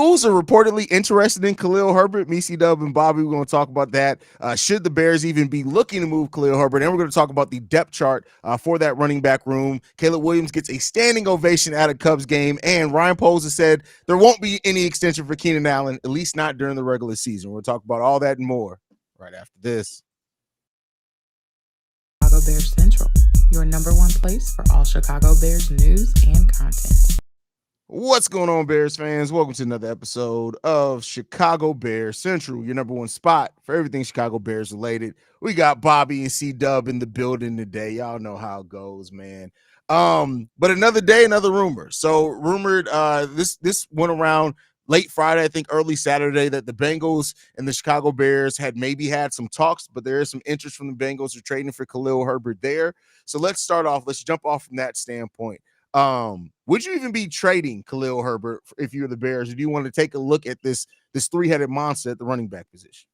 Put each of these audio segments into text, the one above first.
Bengals are reportedly interested in Khalil Herbert. Me, C-Dub, and Bobby, we're going to talk about that. Should the Bears even be looking to move Khalil Herbert? And we're going to talk about the depth chart for that running back room. Caleb Williams gets a standing ovation at a Cubs game, and Ryan Poles has said there won't be any extension for Keenan Allen, at least not during the regular season. We'll talk about all that and more right after this. Chicago Bears Central, your number one place for all Chicago Bears news and content. What's going on, Bears fans? Welcome to another episode of Chicago Bears Central, your number one spot for everything Chicago Bears related. We got Bobby and C-Dub in the building today. Y'all know how it goes, man. But another day, another rumor. So rumored, this went around late Friday, I think early Saturday, that the Bengals and the Chicago Bears had maybe had some talks, but there is some interest from the Bengals for trading for Khalil Herbert there. So let's jump off from that standpoint. Would you even be trading Khalil Herbert if you're the Bears, or do you want to take a look at this three-headed monster at the running back position?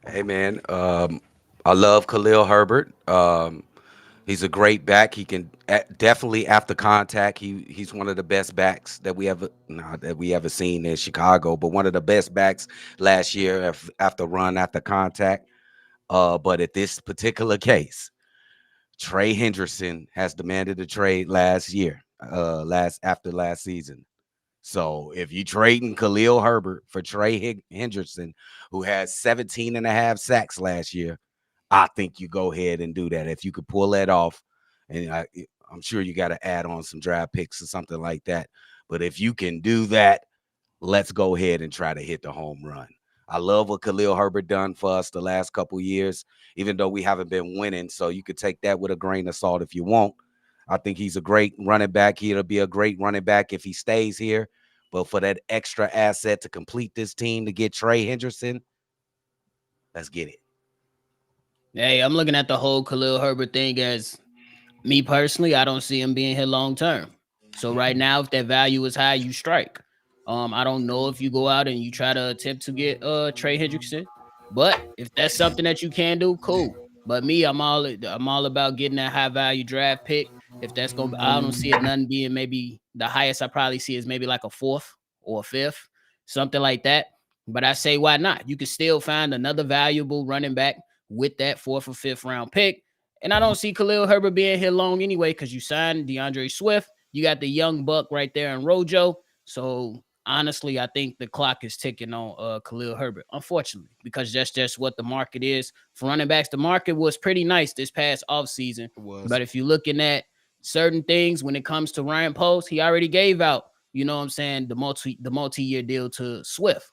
Hey man, I love Khalil Herbert. He's a great back. He can definitely after contact. He's one of the best backs that we ever seen in Chicago, but one of the best backs last year after contact. But at this particular case, Trey Hendrickson has demanded a trade last season. So if you trading Khalil Herbert for Trey Hendrickson, who has 17 and a half sacks last year, I think you go ahead and do that. If you could pull that off, and I'm sure you got to add on some draft picks or something like that. But if you can do that, let's go ahead and try to hit the home run. I love what Khalil Herbert done for us the last couple years, even though we haven't been winning. So you could take that with a grain of salt if you want. I think he's a great running back. He'll be a great running back if he stays here. But for that extra asset to complete this team to get Trey Hendrickson, let's get it. Hey, I'm looking at the whole Khalil Herbert thing as me personally. I don't see him being here long term. So right now, if that value is high, you strike. I don't know if you go out and you try to attempt to get Trey Hendrickson, but if that's something that you can do, cool. But me, I'm all about getting that high value draft pick. If that's I don't see it none being maybe the highest I probably see is maybe like a fourth or a fifth, something like that. But I say, why not? You could still find another valuable running back with that fourth or fifth round pick. And I don't see Khalil Herbert being here long anyway, because you signed DeAndre Swift. You got the young buck right there in Rojo. So honestly, I think the clock is ticking on Khalil Herbert, unfortunately, because that's just what the market is. For running backs, the market was pretty nice this past offseason. But if you're looking at certain things when it comes to Ryan Post, he already gave out, you know what I'm saying, the multi-year deal to Swift.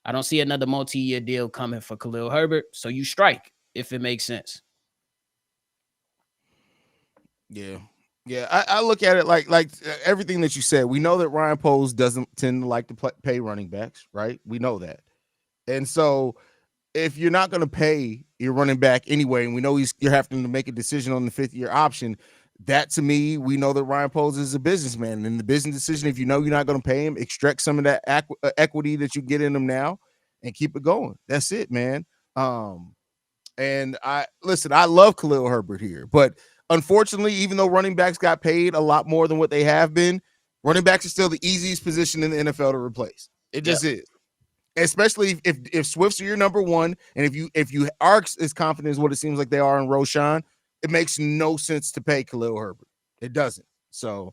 I don't see another multi-year deal coming for Khalil Herbert. So you strike if it makes sense. Yeah. Yeah, I look at it like everything that you said. We know that Ryan Poles doesn't tend to like to pay running backs, right? We know that. And so if you're not going to pay your running back anyway, and we know you're having to make a decision on the fifth-year option, that to me, we know that Ryan Poles is a businessman. And the business decision, if you know you're not going to pay him, extract some of that equity that you get in him now and keep it going. That's it, man. And I love Khalil Herbert here, but unfortunately, even though running backs got paid a lot more than what they have been, running backs are still the easiest position in the NFL to replace. It just is. Especially if Swifts are your number one, and if you are as confident as what it seems like they are in Roshan, it makes no sense to pay Khalil Herbert. It doesn't. So,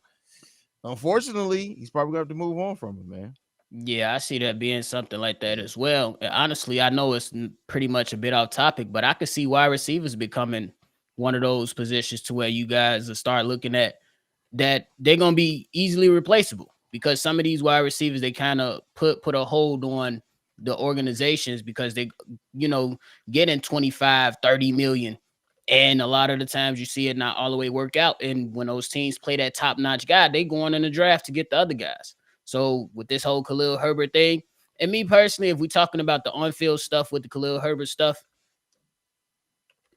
unfortunately, he's probably going to have to move on from him, man. Yeah, I see that being something like that as well. And honestly, I know it's pretty much a bit off topic, but I could see wide receivers becoming one of those positions to where you guys will start looking at that they're going to be easily replaceable, because some of these wide receivers, they kind of put a hold on the organizations because they, getting 25, 30 million. And a lot of the times you see it not all the way work out. And when those teams play that top-notch guy, they go on in the draft to get the other guys. So with this whole Khalil Herbert thing, and me personally, if we're talking about the on-field stuff with the Khalil Herbert stuff,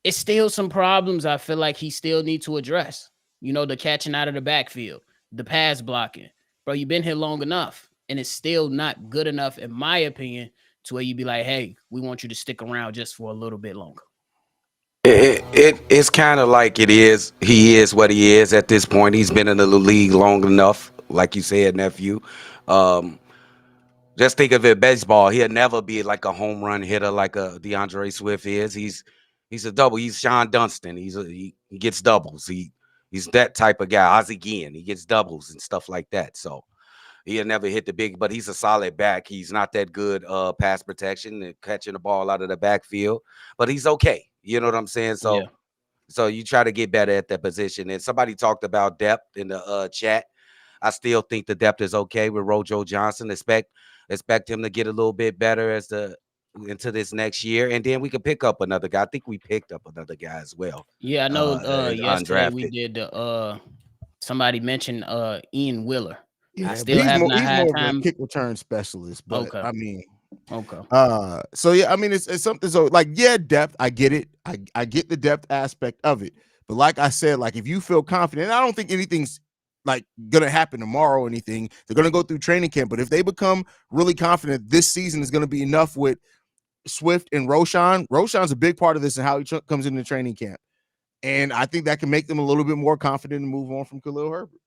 it's still some problems I feel like he still need to address. The catching out of the backfield, the pass blocking. Bro, you've been here long enough, and it's still not good enough, in my opinion, to where you be like, hey, we want you to stick around just for a little bit longer. It's kind of like it is. He is what he is at this point. He's been in the league long enough, like you said, nephew. The Just think of it, baseball. He'll never be like a home run hitter like a DeAndre Swift is. He's a double. He's Sean Dunston. He gets doubles. He's that type of guy. Ozzie Guillen. He gets doubles and stuff like that. So he'll never hit the big, but he's a solid back. He's not that good pass protection and catching the ball out of the backfield, but he's okay. You know what I'm saying? Yeah. So you try to get better at that position. And somebody talked about depth in the chat. I still think the depth is okay with Rojo Johnson. Expect him to get a little bit better into this next year, and then we could pick up another guy. I think we picked up another guy as well. Yeah, I know yesterday we Undrafted. did somebody mentioned Ian Wheeler. Yeah, I still have not he's had more time. of a kick return specialist, but Okay. I mean, Okay. so yeah, I mean it's something. So like, yeah, depth, I get it. I get the depth aspect of it, but like I said, like if you feel confident, I don't think anything's like gonna happen tomorrow or anything. They're gonna go through training camp, but if they become really confident, this season is gonna be enough with Swift and Roshan. Roshan's a big part of this and how he comes into training camp, and I think that can make them a little bit more confident and move on from Khalil Herbert.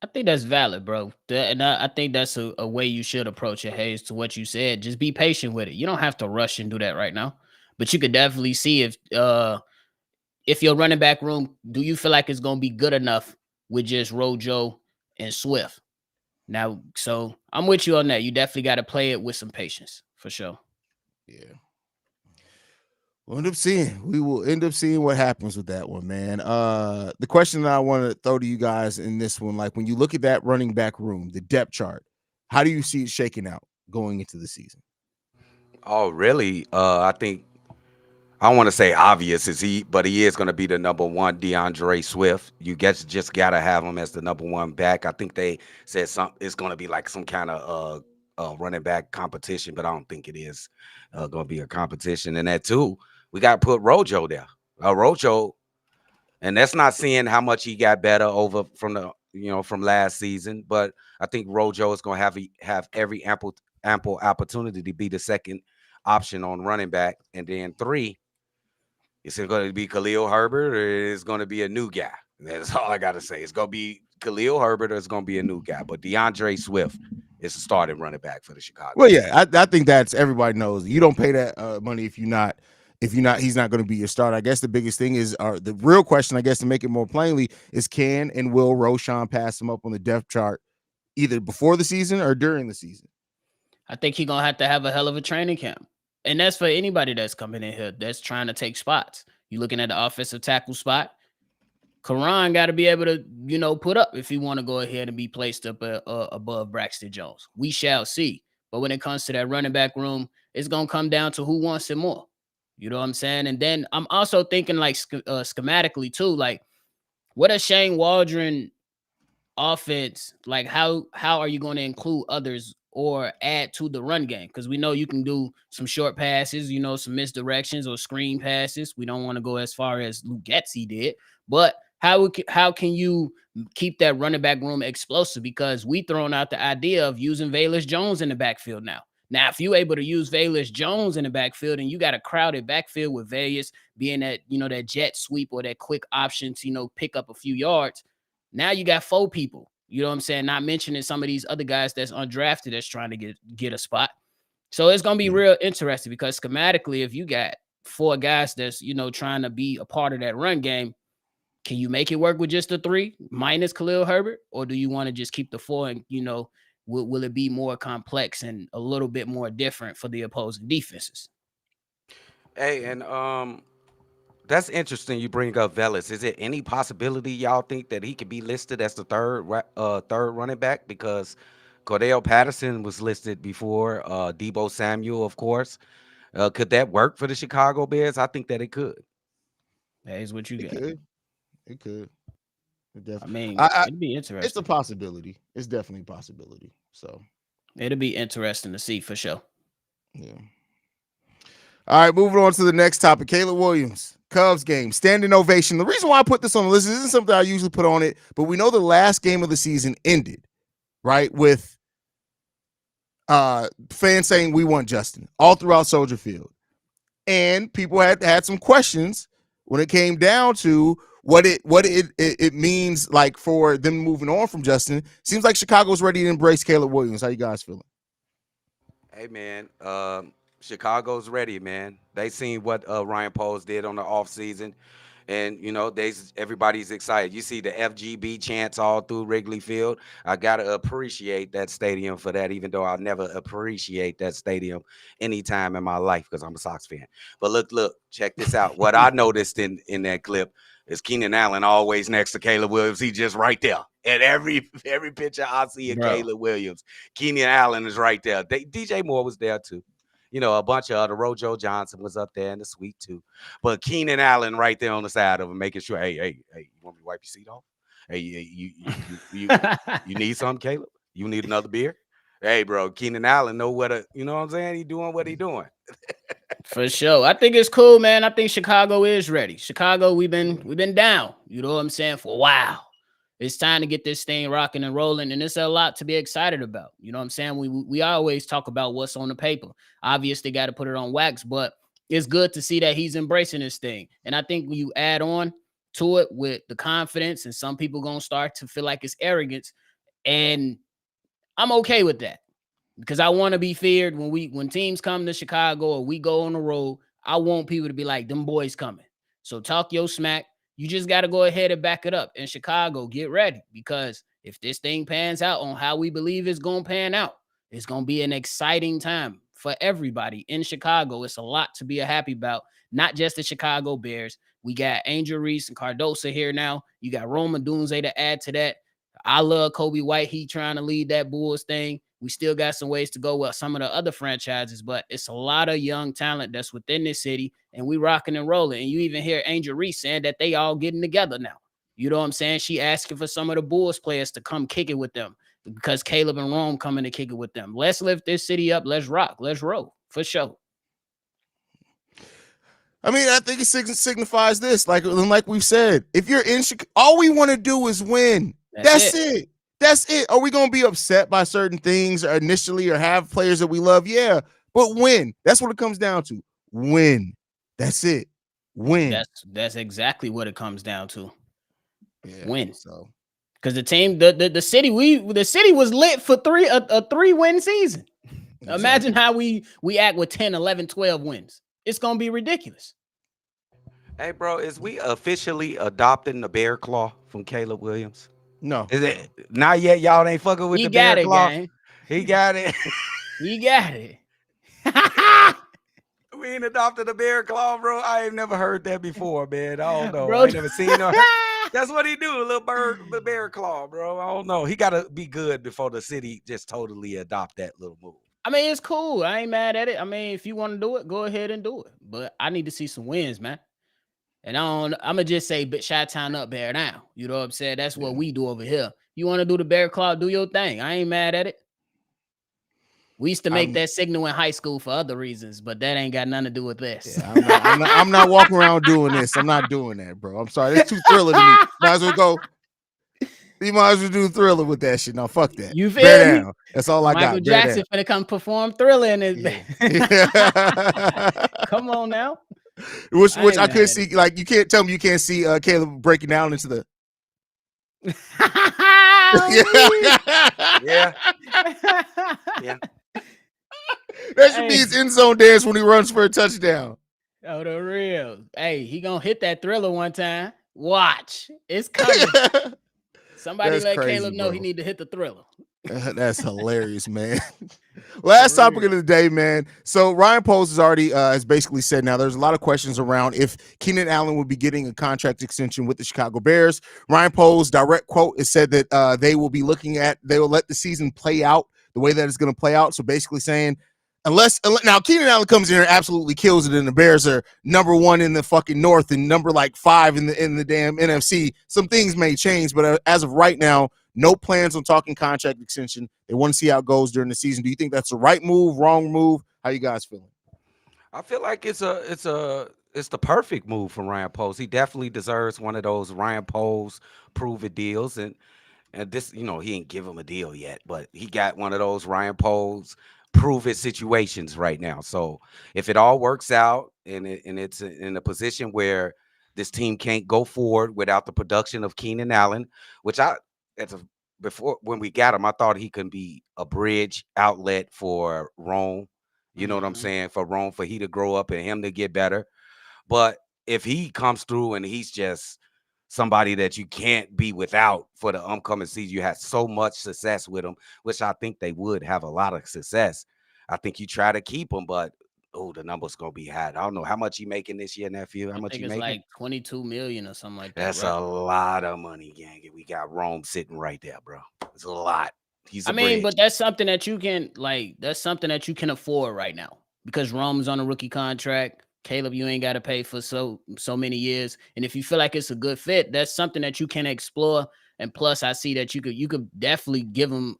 I think that's valid, bro. And I think that's a way you should approach it, Haize, to what you said. Just be patient with it. You don't have to rush and do that right now. But you could definitely see if your running back room, do you feel like it's gonna be good enough with just Rojo and Swift? Now, so I'm with you on that. You definitely got to play it with some patience for sure. Yeah. We'll end up seeing. We will end up seeing what happens with that one, man. The question that I want to throw to you guys in this one, like when you look at that running back room, the depth chart, how do you see it shaking out going into the season? Oh, really? I think I don't want to say obvious but he is going to be the number one DeAndre Swift. You just got to have him as the number one back. I think they said it's going to be like some kind of running back competition, but I don't think it is going to be a competition. And that too, we got to put Rojo there. Rojo, and that's not seeing how much he got better over from last season, but I think Rojo is going to have every ample opportunity to be the second option on running back, and then 3. Is it going to be Khalil Herbert or is it going to be a new guy? That's all I got to say. It's going to be Khalil Herbert or it's going to be a new guy. But DeAndre Swift is a starting running back for the Chicago. Well, yeah, I think that's everybody knows. You don't pay that money if you're not, he's not going to be your starter. I guess the biggest thing is, the real question, I guess, to make it more plainly, is can and will Roshan pass him up on the depth chart either before the season or during the season? I think he's going to have a hell of a training camp. And that's for anybody that's coming in here that's trying to take spots. You're looking at the offensive tackle spot. Karan got to be able to, put up if he want to go ahead and be placed up above Braxton Jones. We shall see. But when it comes to that running back room, it's going to come down to who wants it more. You know what I'm saying? And then I'm also thinking like schematically too, like what a Shane Waldron offense, like how are you going to include others or add to the run game? Because we know you can do some short passes, some misdirections or screen passes. We don't want to go as far as Luke Getsy did, but how can you keep that running back room explosive? Because we thrown out the idea of using Velus Jones in the backfield now. Now, if you're able to use Velus Jones in the backfield and you got a crowded backfield with Velus being that, that jet sweep or that quick option to, pick up a few yards, now you got 4 people. You know what I'm saying? Not mentioning some of these other guys that's undrafted that's trying to get a spot. So it's going to be real interesting because schematically, if you got 4 guys that's, trying to be a part of that run game, can you make it work with just the 3 minus Khalil Herbert? Or do you want to just keep the 4 and, will it be more complex and a little bit more different for the opposing defenses? Hey, and that's interesting you bring up Velus. Is it any possibility y'all think that he could be listed as the third running back? Because Cordell Patterson was listed before, Debo Samuel, of course. Could that work for the Chicago Bears? I think that it could. That is what you got. It could. I mean, it'd be interesting. It's a possibility. It's definitely a possibility. So it'll be interesting to see for sure. Yeah. All right, moving on to the next topic. Caleb Williams, Cubs game, standing ovation. The reason why I put this on the list isn't something I usually put on it, but we know the last game of the season ended, right, with fans saying we want Justin all throughout Soldier Field. And people had some questions when it came down to what it means, like, for them moving on from Justin. Seems like Chicago's ready to embrace Caleb Williams. How you guys feeling? Hey man, Chicago's ready, man. They seen what Ryan Poles did on the offseason. And everybody's excited. You see the FGB chants all through Wrigley Field. I gotta appreciate that stadium for that, even though I'll never appreciate that stadium anytime in my life because I'm a Sox fan. But look, check this out. What I noticed in that clip is Keenan Allen always next to Caleb Williams. He just right there. And every picture I see of Bro. Caleb Williams, Keenan Allen is right there. DJ Moore was there too. A bunch of other Rojo Johnson was up there in the suite too. But Keenan Allen right there on the side of him, making sure, hey, you want me to wipe your seat off? Hey, you need something, Caleb? You need another beer? Hey, bro, Keenan Allen know you know what I'm saying? He doing what he doing. For sure. I think it's cool, man. I think Chicago is ready. Chicago, we've been down, you know what I'm saying, for a while. It's time to get this thing rocking and rolling, and it's a lot to be excited about. You know what I'm saying? We always talk about what's on the paper. Obviously, got to put it on wax, but it's good to see that he's embracing this thing. And I think when you add on to it with the confidence, and some people gonna start to feel like it's arrogance, and I'm okay with that because I want to be feared when teams come to Chicago or we go on the road. I want people to be like, them boys coming. So talk your smack. You just got to go ahead and back it up. In Chicago, get ready, because if this thing pans out on how we believe it's going to pan out, it's going to be an exciting time for everybody in Chicago. It's a lot to be happy about, not just the Chicago Bears. We got Angel Reese and Cardosa here now. You got Roma Dunze to add to that. I love Kobe White. He trying to lead that Bulls thing. We still got some ways to go with some of the other franchises, but it's a lot of young talent that's within this city, and we rocking and rolling. And you even hear Angel Reese saying that they all getting together now. You know what I'm saying? She asking for some of the Bulls players to come kick it with them because Caleb and Rome coming to kick it with them. Let's lift this city up. Let's rock. Let's roll for sure. I mean, I think it signifies this. Like we've said, if you're in Chicago, all we want to do is win. That's it. That's it. Are we going to be upset by certain things initially or have players that we love? Yeah, but win. That's what it comes down to. Win. That's it. Win. That's exactly what it comes down to. Yeah, win. So, because the team, the city was lit for a 3-win season. Exactly. Imagine how we act with 10, 11, 12 wins. It's going to be ridiculous. Hey, bro, is we officially adopting the bear claw from Caleb Williams? No. Is it not yet? Y'all ain't fucking with the bear claw? Gang. He got it. He got it. We ain't adopted a bear claw, bro. I ain't never heard that before, man. I don't know. I ain't never seen her. That's what he do, a little bear claw, bro. I don't know. He got to be good before the city just totally adopt that little move. I mean, it's cool. I ain't mad at it. I mean, if you want to do it, go ahead and do it. But I need to see some wins, man. And I'm going to just say, Chi-Town up, bear down. You know what I'm saying? That's what we do over here. You want to do the bear claw, do your thing. I ain't mad at it. We used to make that signal in high school for other reasons, but that ain't got nothing to do with this. Yeah, I'm not walking around doing this. I'm not doing that, bro. I'm sorry. It's too Thriller to me. Might as well go. You might as well do Thriller with that shit. No, fuck that. You feel bear me? Down. That's all I got. Michael Jackson finna come perform Thriller in his Come on now. Which I could see. Like, you can't tell me you can't see Caleb breaking down into the. Yeah. That should be his end zone dance when he runs for a touchdown. Oh, the real. Hey, he gonna hit that Thriller one time. Watch. It's coming. Somebody let Caleb know he need to hit the Thriller. That's hilarious, man. Last topic of the day, man. So Ryan Poles has already has basically said now there's a lot of questions around if Keenan Allen will be getting a contract extension with the Chicago Bears. Ryan Poles' direct quote is said that they will let the season play out the way that it's going to play out. So basically saying, unless now Keenan Allen comes in here and absolutely kills it, and the Bears are number 1 in the fucking North and number 5 in the damn NFC, some things may change. But as of right now, no plans on talking contract extension. They want to see how it goes during the season. Do you think that's the right move, wrong move? How you guys feeling? I feel like it's the perfect move from Ryan Poles. He definitely deserves one of those Ryan Poles prove it deals. And this, he ain't give him a deal yet, but he got one of those Ryan Poles prove it situations right now. So if it all works out and it's in a position where this team can't go forward without the production of Keenan Allen, which as before when we got him, I thought he could be a bridge outlet for Rome. You know what I'm Mhm. saying? For Rome, for he to grow up and him to get better. But if he comes through and he's just somebody that you can't be without for the upcoming season, you had so much success with him, which I think they would have a lot of success. I think you try to keep him, but oh, the number's gonna be high. I don't know how much he making this year, nephew. How I much think he it's making? like 22 million or something like that, That's right? a lot of money, gang. We got Rome sitting right there, bro. It's a lot. He's I a mean, bridge. but that's something that you can that's something that you can afford right now because Rome's on a rookie contract. Caleb, you ain't got to pay for so many years, and if you feel like it's a good fit, that's something that you can explore. And plus, I see that you could definitely give him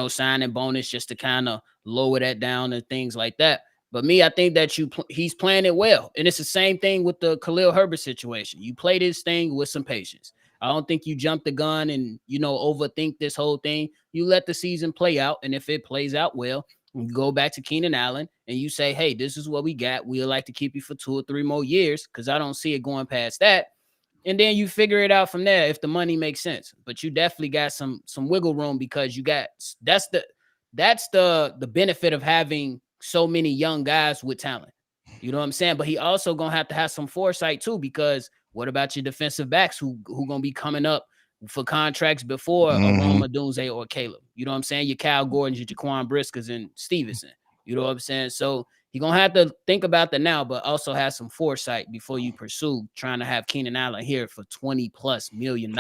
signing bonus just to kind of lower that down and things like that. But me, I think that he's playing it well, and it's the same thing with the Khalil Herbert situation. You play this thing with some patience. I don't think you jump the gun and overthink this whole thing. You let the season play out, and if it plays out well, you go back to Keenan Allen and you say, "Hey, this is what we got. We'd like to keep you for 2 or 3 more years because I don't see it going past that." And then you figure it out from there if the money makes sense. But you definitely got some wiggle room because you got that's the benefit of having so many young guys with talent. You know what I'm saying? But he also gonna have to have some foresight too, because what about your defensive backs who gonna be coming up for contracts before a Mhm. Roma Dunze or Caleb? You know what I'm saying? Your Kyle Gordons, your Jaquan Briskers, and Stevenson. You know what I'm saying? So you're gonna have to think about that now, but also have some foresight before you pursue trying to have Keenan Allen here for $20+ million.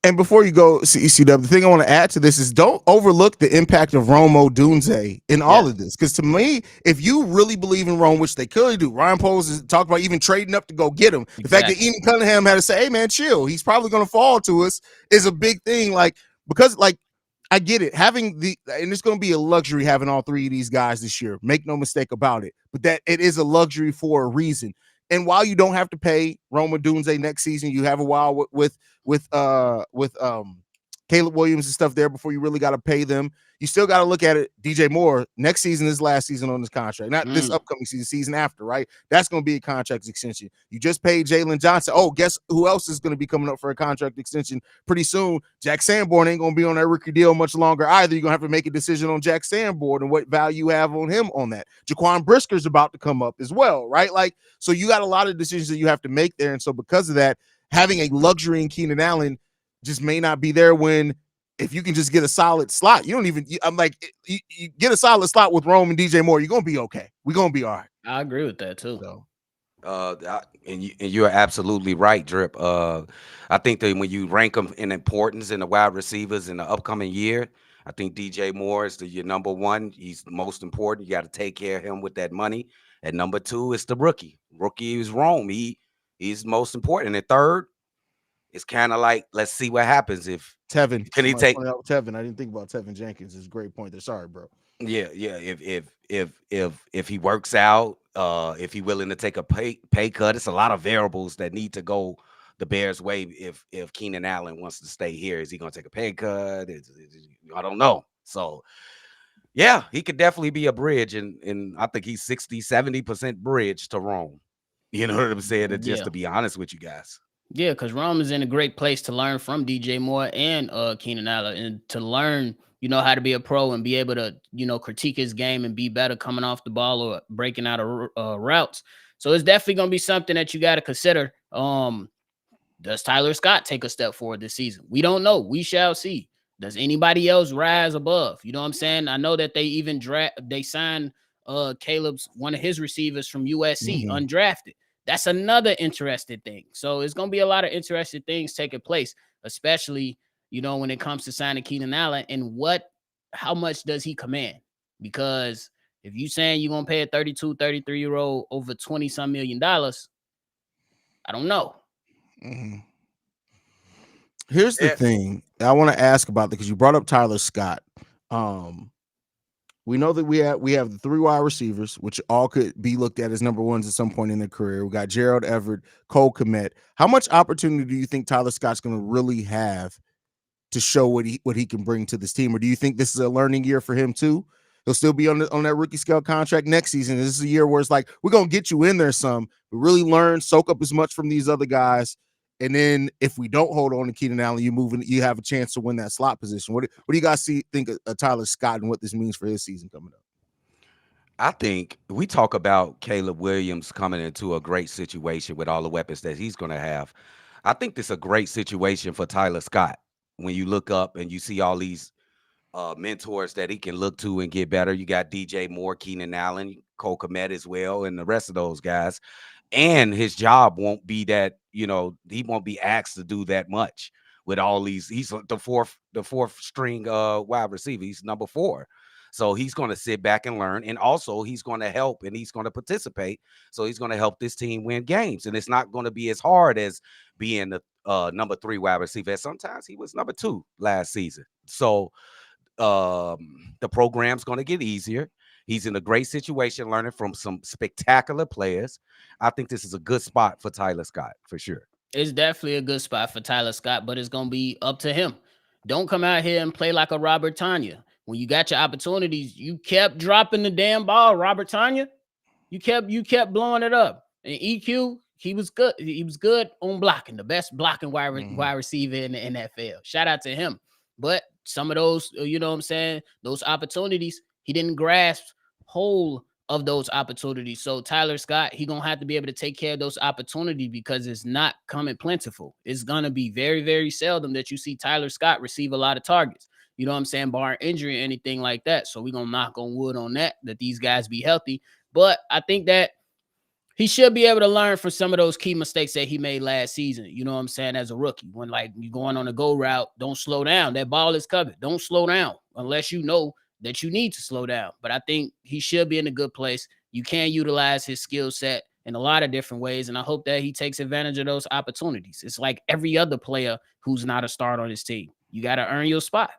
And before you go, CW, the thing I want to add to this is don't overlook the impact of Romo Dunze in all Yeah, of this. Because to me, if you really believe in Rome, which they clearly do, Ryan Poles has talked about even trading up to go get him. The fact that exactly. Ian Cunningham had to say, "Hey man, chill," he's probably going to fall to us, is a big thing. Because I get it, and it's going to be a luxury having all three of these guys this year. Make no mistake about it. But that it is a luxury for a reason. And while you don't have to pay Roma Dunze next season, you have a while with Caleb Williams and stuff there before you really got to pay them. You still got to look at it. DJ Moore next season is last season on this contract, not this Mm. upcoming season after, right? That's going to be a contract extension. You just paid Jalen Johnson. Oh, guess who else is going to be coming up for a contract extension pretty soon? Jack Sanborn ain't going to be on that rookie deal much longer either. You're going to have to make a decision on Jack Sanborn and what value you have on him on that. Jaquan Brisker's about to come up as well, right? So you got a lot of decisions that you have to make there. And so because of that, having a luxury in Keenan Allen just may not be there when if you can just get a solid slot. I'm like, you get a solid slot with Rome and DJ Moore, you're going to be okay. We're going to be all right. I agree with that too. So, And you're absolutely right, Drip. I think that when you rank them in importance in the wide receivers in the upcoming year, I think DJ Moore is your number one. He's the most important. You got to take care of him with that money. And number two is the rookie. Rookie is Rome. He's most important. And third, it's kind of like, let's see what happens if Tevin, can he somebody take. pointed out Tevin. I didn't think about Tevin Jenkins. It's a great point there. Sorry, bro. Yeah, yeah. If he works out, if he willing to take a pay cut, it's a lot of variables that need to go the Bears' way. If Keenan Allen wants to stay here, is he going to take a pay cut? I don't know. So yeah, he could definitely be a bridge, and I think he's 60-70% bridge to Rome. You know what I'm saying? And just Yeah. to be honest with you guys. Yeah, because Rome is in a great place to learn from DJ Moore and Keenan Allen, and to learn, how to be a pro and be able to, critique his game and be better coming off the ball or breaking out of routes. So it's definitely going to be something that you got to consider. Does Tyler Scott take a step forward this season? We don't know. We shall see. Does anybody else rise above? You know what I'm saying? I know that they signed Caleb's one of his receivers from USC, undrafted. That's another interesting thing. So it's going to be a lot of interesting things taking place, especially, when it comes to signing Keenan Allen and how much does he command? Because if you saying you're going to pay a 32, 33-year-old over 20 some $million, I don't know. Mm-hmm. Here's the thing I want to ask about, because you brought up Tyler Scott. We know that we have the three wide receivers, which all could be looked at as number ones at some point in their career. We got Gerald Everett, Cole Kmet. How much opportunity do you think Tyler Scott's going to really have to show what he can bring to this team? Or do you think this is a learning year for him too? He'll still be on that rookie scale contract next season. This is a year where it's like, we're going to get you in there some, but really learn, soak up as much from these other guys And then if we don't hold on to Keenan Allen, you have a chance to win that slot position. What do you guys think of Tyler Scott and what this means for his season coming up? I think we talk about Caleb Williams coming into a great situation with all the weapons that he's going to have. I think this is a great situation for Tyler Scott. When you look up and you see all these mentors that he can look to and get better, you got DJ Moore, Keenan Allen, Cole Kmet as well, and the rest of those guys. And his job won't be that, he won't be asked to do that much with all these. He's the fourth string wide receiver. He's number 4. So he's going to sit back and learn. And also he's going to help and he's going to participate. So he's going to help this team win games. And it's not going to be as hard as being the number 3 wide receiver. Sometimes he was number 2 last season. So the program's going to get easier. He's in a great situation learning from some spectacular players. I think this is a good spot for Tyler Scott for sure. It's definitely a good spot for Tyler Scott, but it's going to be up to him. Don't come out here and play like a Robert Tanya. When you got your opportunities, you kept dropping the damn ball, Robert Tanya. You kept blowing it up. And EQ, he was good. He was good on blocking, the best blocking wide receiver in the NFL. Shout out to him. But some of those, those opportunities, he didn't grasp whole of those opportunities. So Tyler Scott, he gonna have to be able to take care of those opportunities because it's not coming plentiful. It's gonna be very, very seldom that you see Tyler Scott receive a lot of targets. You know what I'm saying? Bar injury or anything like that. So we're gonna knock on wood on that these guys be healthy. But I think that he should be able to learn from some of those key mistakes that he made last season. You know what I'm saying? As a rookie, when you're going on a go route, don't slow down. That ball is covered. Don't slow down unless you know that you need to slow down. But I think he should be in a good place. You can utilize his skill set in a lot of different ways. And I hope that he takes advantage of those opportunities. It's like every other player who's not a start on his team. You got to earn your spot.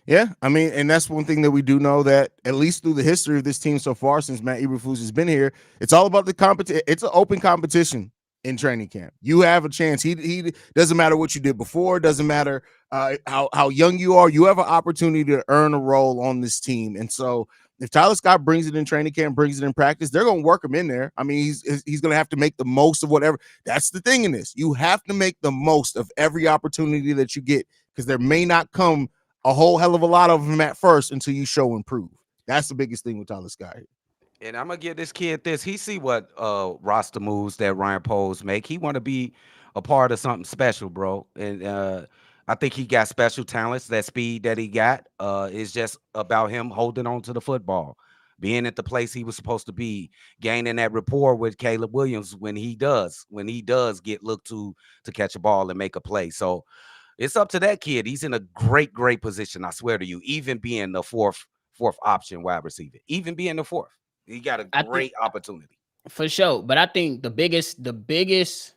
Yeah, I mean, and that's one thing that we do know, that at least through the history of this team so far since Matt Eberflus has been here, it's all about the competition. It's an open competition in training camp. You have a chance. He doesn't matter what you did before. Doesn't matter how young you are. You have an opportunity to earn a role on this team. And so if Tyler Scott brings it in training camp, brings it in practice, they're going to work him in there. I mean, he's going to have to make the most of whatever. That's the thing in this. You have to make the most of every opportunity that you get, because there may not come a whole hell of a lot of them at first until you show and prove. That's the biggest thing with Tyler Scott here. And I'm gonna give this kid this. He see what roster moves that Ryan Poles make. He want to be a part of something special, bro. And I think he got special talents. That speed that he got is just about him holding on to the football, being at the place he was supposed to be, gaining that rapport with Caleb Williams when he does get looked to catch a ball and make a play. So it's up to that kid. He's in a great position. I swear to you, even being the fourth option wide receiver, even being the fourth, he got a great opportunity for sure. But I think the biggest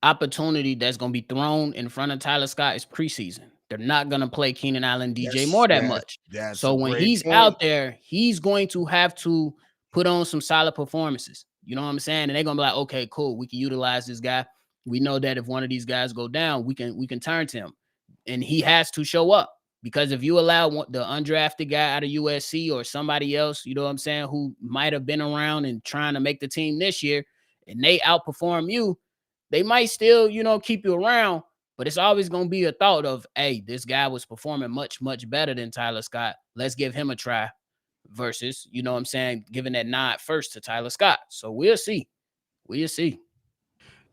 opportunity that's going to be thrown in front of Tyler Scott is preseason. They're not going to play Keenan Allen, DJ Moore that much. So when he's out there, he's going to have to put on some solid performances. You know what I'm saying? And they're going to be like, okay, cool, we can utilize this guy. We know that if one of these guys go down, we can turn to him, and he has to show up, because if you allow the undrafted guy out of USC or somebody else, you know what I'm saying, who might have been around and trying to make the team this year, and they outperform you, they might still, keep you around, but it's always going to be a thought of, hey, this guy was performing much, much better than Tyler Scott. Let's give him a try versus, you know what I'm saying, giving that nod first to Tyler Scott. So we'll see. We'll see.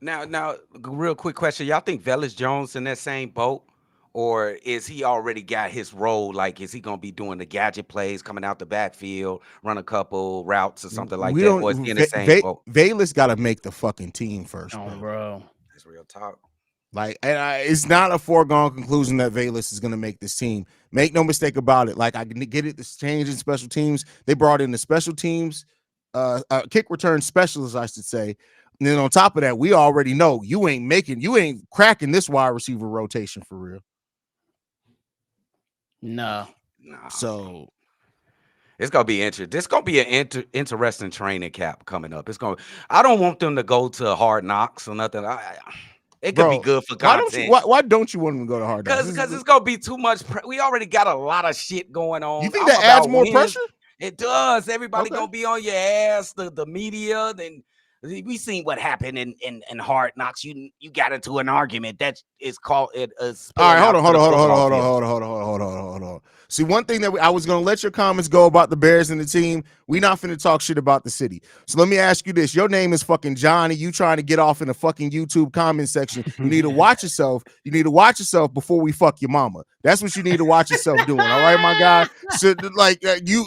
Now, real quick question. Y'all think Velus Jones in that same boat? Or is he already got his role? Like, is he going to be doing the gadget plays, coming out the backfield, run a couple routes or something like that? Or is he in the same boat? Velus got to make the fucking team first, bro. That's real talk. Like, it's not a foregone conclusion that Velus is going to make this team. Make no mistake about it. Like, I get it, this change in special teams. They brought in the special teams, kick return specialists, I should say. And then on top of that, we already know you ain't cracking this wide receiver rotation for real. No. So it's gonna be interesting. This gonna be an interesting training camp coming up. I don't want them to go to Hard Knocks or nothing. It could be good for content. Why don't you want them to go to Hard Knocks? Because it's gonna be too much. We already got a lot of shit going on. You think that adds more pressure? It does. Everybody gonna be on your ass. The media, then We seen what happened in Hard Knocks. You got into an argument that is called it All spilling right, out to the football field. hold on. See, one thing that I was gonna let your comments go about the Bears and the team. We not finna talk shit about the city. So let me ask you this: your name is fucking Johnny. You trying to get off in the fucking YouTube comment section? You need to watch yourself. You need to watch yourself before we fuck your mama. That's what you need to watch yourself doing. All right, my guy. So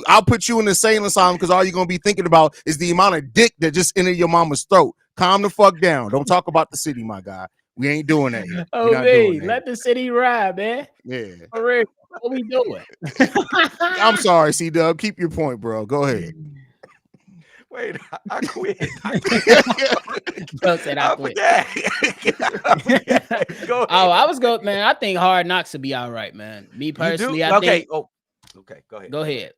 I'll put you in the insane asylum because all you're gonna be thinking about is the amount of dick that just entered your mama's throat. Calm the fuck down. Don't talk about the city, my guy. We ain't doing that here. Oh, man, let the city ride, man. Yeah. For real. What we doing? I'm sorry, C-Dub. Keep your point, bro. Go ahead. Wait, I quit. Bro said I quit. Go ahead. Oh, I was going, man. I think Hard Knocks will be all right, man. Me personally, I think. Oh, okay. Go ahead. Go ahead.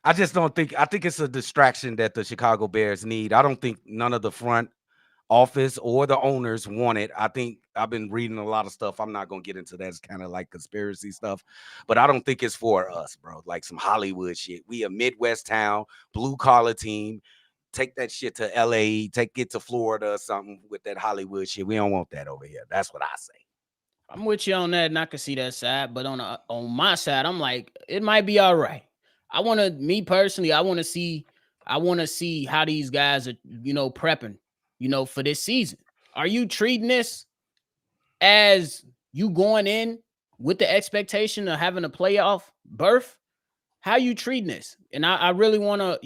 I just don't think. I think it's a distraction that the Chicago Bears need. I don't think none of the front office or the owners want it. I think I've been reading a lot of stuff. I'm not gonna get into that. It's kind of like conspiracy stuff, but I don't think it's for us, bro. Like some Hollywood shit. We a Midwest town, blue collar team. Take that shit to LA, take it to Florida or something with that Hollywood shit. We don't want that over here. That's what I say. I'm with you on that, and I can see that side. But on my side, I'm like, it might be all right. I want to see how these guys are, prepping, for this season. Are you treating this as you going in with the expectation of having a playoff berth? How you treating this? And I really want to,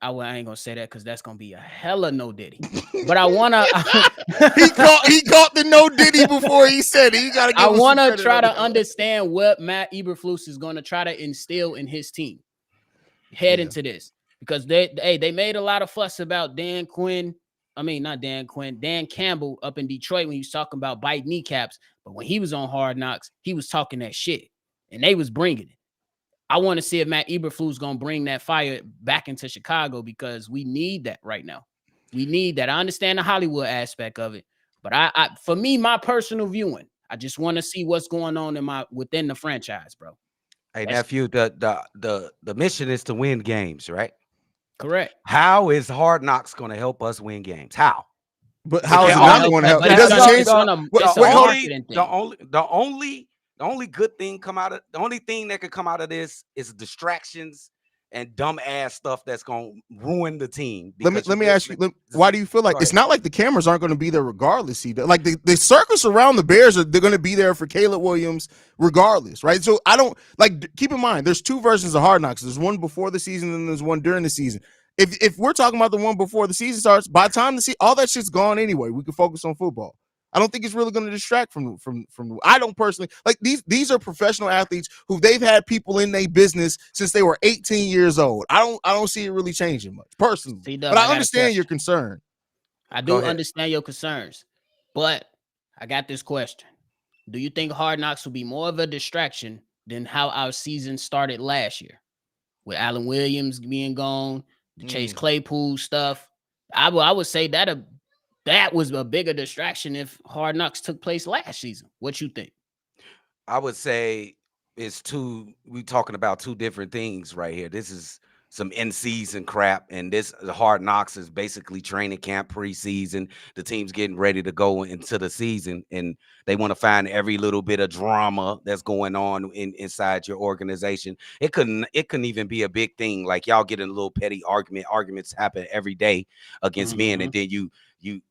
I ain't gonna say that because that's gonna be a hella no Diddy. But I wanna he caught the no Diddy before he said it. I wanna try to understand what Matt Eberflus is gonna try to instill in his team into this, because they made a lot of fuss about Dan Campbell up in Detroit when he was talking about bite kneecaps. But when he was on Hard Knocks, he was talking that shit, and they was bringing it. I want to see if Matt Eberflus is going to bring that fire back into Chicago, because we need that right now. We need that. I understand the Hollywood aspect of it, but for me, my personal viewing, I just want to see what's going on within the franchise, bro. Hey, nephew, the mission is to win games, right? Correct. How is Hard Knocks going to help us win games? How? But how is it not going to help? It doesn't change. The only good thing the only thing that could come out of this is distractions and dumb ass stuff that's gonna ruin the team. Let me ask you, why do you feel like it's not like the cameras aren't going to be there regardless? Like the circus around the Bears they're going to be there for Caleb Williams regardless, right? So I don't keep in mind there's two versions of Hard Knocks. There's one before the season and there's one during the season. If we're talking about the one before the season starts, by the time all that shit's gone anyway. We can focus on football. I don't think it's really going to distract from. I don't personally like these are professional athletes who they've had people in their business since they were 18 years old. I don't see it really changing much personally. C-Dub, but I understand your concern. I do understand your concerns, but I got this question: do you think Hard Knocks will be more of a distraction than how our season started last year, with Allen Williams being gone, the Chase Claypool stuff? I would say that was a bigger distraction if Hard Knocks took place last season. What you think? I would say we talking about two different things right here. This is some in-season crap, and the Hard Knocks is basically training camp preseason. The team's getting ready to go into the season, and they want to find every little bit of drama that's going on inside your organization. It couldn't even be a big thing. Like y'all getting a little petty arguments happen every day against men, and then you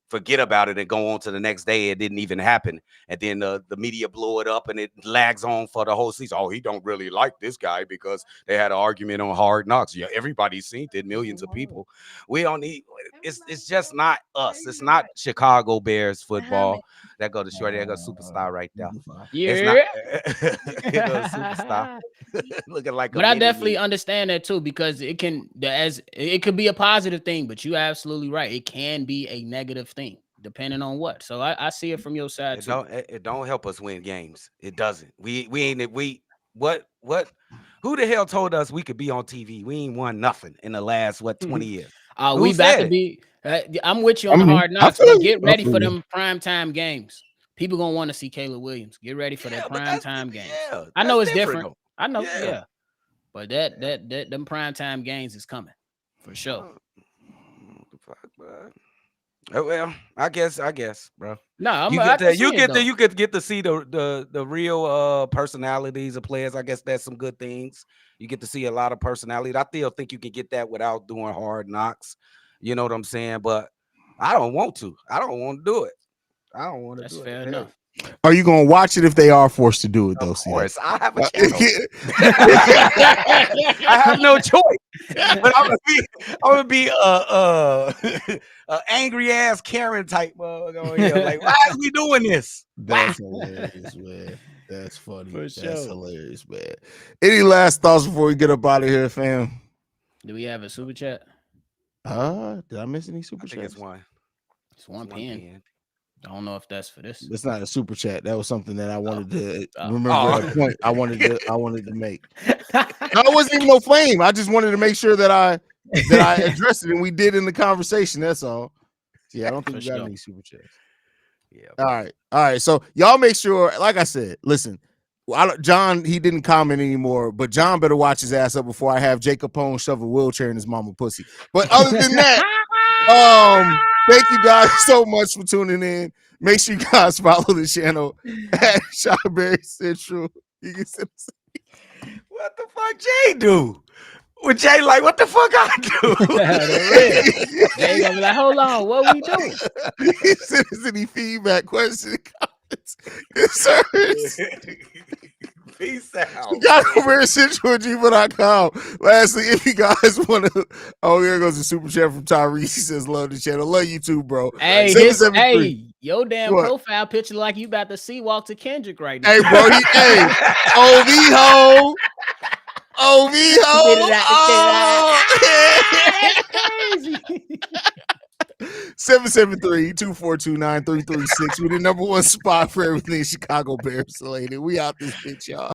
forget about it and go on to the next day. It didn't even happen. And then the media blow it up and it lags on for the whole season. Oh, he don't really like this guy because they had an argument on Hard Knocks. Yeah, everybody's seen it, millions of people. We don't need it's just not us. It's not Chicago Bears football. That go to Shorty, that go superstar right there. Yeah. It's not superstar. Looking like but I definitely understand that too, because it could be a positive thing, but you're absolutely right. It can be a negative thing depending on what. So I see it from your side too. It don't help us win games. It doesn't. What who the hell told us we could be on TV? We ain't won nothing in the last 20 years. We about to be I'm with you on the Hard Knocks, but get ready for them primetime games. People gonna want to see Caleb Williams. Get ready for that primetime games. I know it's different. I know, but that them primetime games is coming for sure. Fuck, bro. Oh, well, I guess, bro. No, You get to see the real personalities of players. I guess that's some good things. You get to see a lot of personality. I still think you can get that without doing hard knocks. You know what I'm saying? But I don't want to. I don't want to do it. I don't want to That's do it. fair Hell. enough. Are you gonna watch it if they are forced to do it though? Of course, I have a CL? channel. I have no choice. But I'm gonna be a angry ass Karen type on here. Like, why is we doing this? That's hilarious, man. That's funny. For That's sure. hilarious, man. Any last thoughts before we get up out of here, fam? Do we have a super chat? Did I miss any super I think chats? it's one. It's one pen. I don't know if that's for this. It's not a super chat. That was something that I wanted to remember Oh. a point I wanted to make. No, it wasn't even no flame. I just wanted to make sure that I addressed it, and we did in the conversation. That's all. Yeah, I don't think we got any super chats. Yeah. All right. So y'all make sure, like I said, listen. John, he didn't comment anymore, but John better watch his ass up before I have Jacob Pone shove a wheelchair in his mama pussy. But other than that, thank you guys so much for tuning in. Make sure you guys follow the channel at Shotberry Central. You can send us. What the fuck Jay do? With Jay, like, what the fuck I do? Jay gonna be like, hold on, what we doing? Send us any feedback, questions, comments, concerns. Peace out. ChicagoBearsCentral@gmail.com. Lastly, if you guys want to, here goes the super chat from Tyrese. He says, "Love the channel, love you too, bro." Hey, 773. your damn What? profile picture like you about to see Walk to Kendrick right now. Hey, bro, OV ho. OV ho. That's crazy. 773-242-9336. We're the #1 spot for everything Chicago Bears related. We out this bitch, y'all.